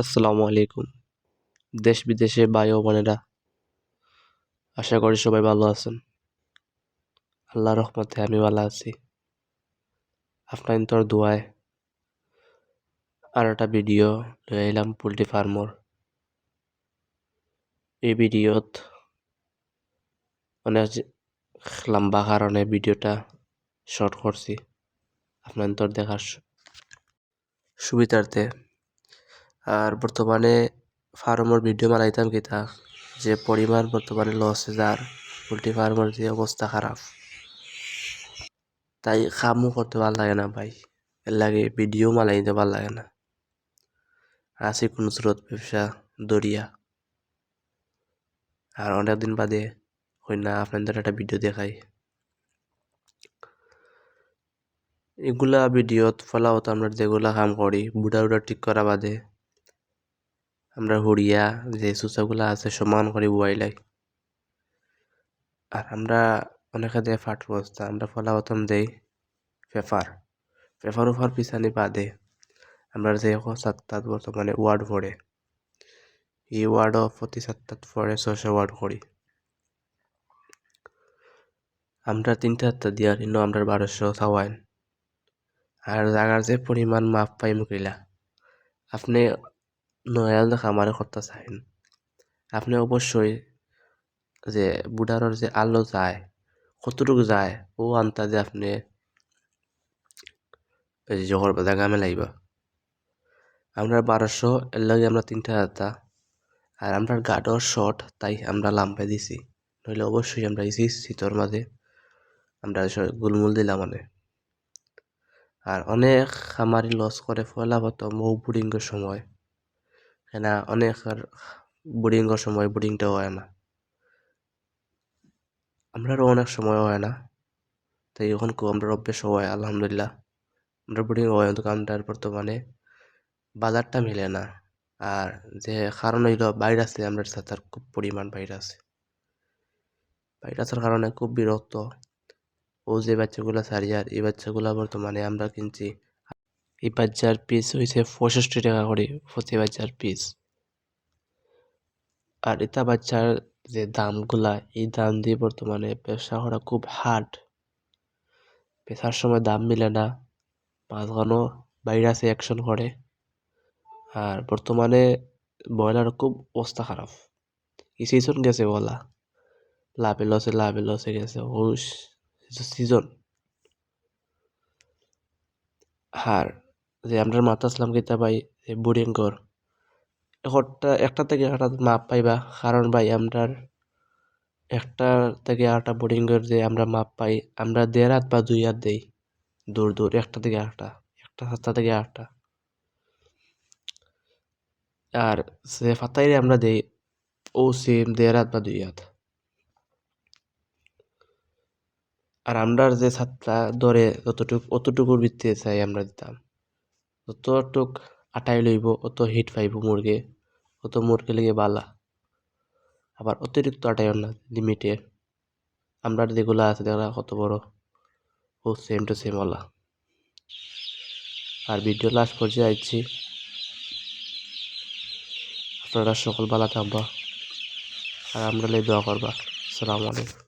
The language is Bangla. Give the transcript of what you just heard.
আসসালামু আলাইকুম। দেশ বিদেশে ভাই ও বোনেরা, আশা করি সবাই ভালো আছেন। আল্লাহর রহমতে আমি ভালো আছি। আপনার তোর দোয়ায় আর একটা ভিডিও লয়ে এলাম পোল্ট্রি ফার্মর। এই ভিডিওত অনেক লম্বা কারণে ভিডিওটা শর্ট করছি আপনার তোর দেখার সুবিধার্থে। আর বর্তমানে ফার্মর ভিডিও বানাইতাম কিতা যে পরিমাণ বর্তমানে লস যার পোল্ট্রি ফার্মের যে অবস্থা খারাপ, তাই কামও করতে ভালো লাগে না ভাই। এর লাগে ভিডিও বানাইতে ভালো লাগে না। আসি কোন স্রোত ব্যবসা দরিয়া। আর অনেকদিন বাদে হই না আপনাদের একটা ভিডিও দেখাই। এগুলা ভিডিওত ফলাওত আমরা যেগুলা কাম করি বুড়া বুড়া ঠিক করা বাদে আমরা হুড়িয়া যে সুসাগুলা আছে সমান করে বুয়াইলাই। আর আমরা অনেকে দেয় ফাট বস্তা, আমরা ফলাওতাম দেই পেপার উপর পিছানি বাদে আমরা যে সাতটাত বর্তমানে ওয়ার্ড পড়ে এই ওয়ার্ডও প্রতি সাতটাত পড়ে 600 ওয়ার্ড করি। আমরা 3-4টা দিয়ার ইনো আমরা 1200 থাওয়াইন। আর জাগার যে পরিমাণ মাপ পাই মুকিলা আপনি নয়াল খামারে করতে চাইন, আপনি অবশ্যই যে বুডারর যে আলো যায় কতটুকু যায় ও আন্তাজে আপনি জগর জায়গা মেলাইবা। আমরা 1200 এর লাগে আমরা 3টা আর আমরা গাডর শর্ট তাই আমরা লাম্পে দিছি, নইলে অবশ্যই আমরা এই শীতর মাঝে আমরা গুলমুল দিলাম মানে। আর অনেক খামারি লস করে ফলা হতো মৌ বুডিংয়ের সময়, না অনেক আর বুডিংয়ের সময় বুডিংটা হয় না, আমরারও অনেক সময় হয় না। তাই এখন আমরা অভ্যেস হয় আলহামদুলিল্লাহ আমরা বুডিং হয়, কিন্তু আমরার বর্তমানে বাজারটা মিলে না। আর যে কারণ হইল ভাইরাসে আমরা সাথে খুব পরিমাণ ভাইরাসের কারণে খুব বিরক্ত। ও যে বাচ্চাগুলা সারিয়ার এই বাচ্চাগুলা বর্তমানে আমরা কিনছি, এই বাচ্চার পিস হয়েছে 65 টাকা করে প্রতি বাচ্চার পিস। আর এটা বাচ্চার যে দামগুলা এই দাম দিয়ে বর্তমানে ব্যবসা করা খুব হার্ড। বেচার সময় দাম মিলে না, মাঝখানেও ভাইরাসে অ্যাকশন করে। আর বর্তমানে ব্রয়লার খুব অবস্থা খারাপ। এই সিজন গেছে বলা লাভে লসে গেছে ও সিজন। আর যে আমরা মাতাসলাম কিতা ভাই বোরিং ঘর একটা থেকে একটা মাপ পাইবা, কারণ ভাই আমরার একটা থেকে আরেকটা বোরিংয়ের যে আমরা মাপ পাই আমরা 1.5 হাত বা 2 হাত দেই দূর একটা থেকে আরেকটা, একটা রাস্তা থেকে আরেকটা। আর সে ফাতাইরে আমরা দেই ও সেম 1.5 হাত বা 2 হাত। আর আমরার যে ছাত্রা ধরে অতটুকুর ভিত্তিতে চাই আমরা দিতাম, যতটুক আটাই লইব অত হিট পাইব মুরগে, অত মুরগে লেগে বালা। আবার অতিরিক্ত আটাইও না, লিমিটে আমরা যেগুলো আছে দেখা কত বড় ও সেম টু সেম ওলা। আর ভিডিও লাস্ট পর্যায়ে আইছি, আপনারা সকল বালা থাকবা আর আমরা দোয়া করবা। আসসালামু আলাইকুম।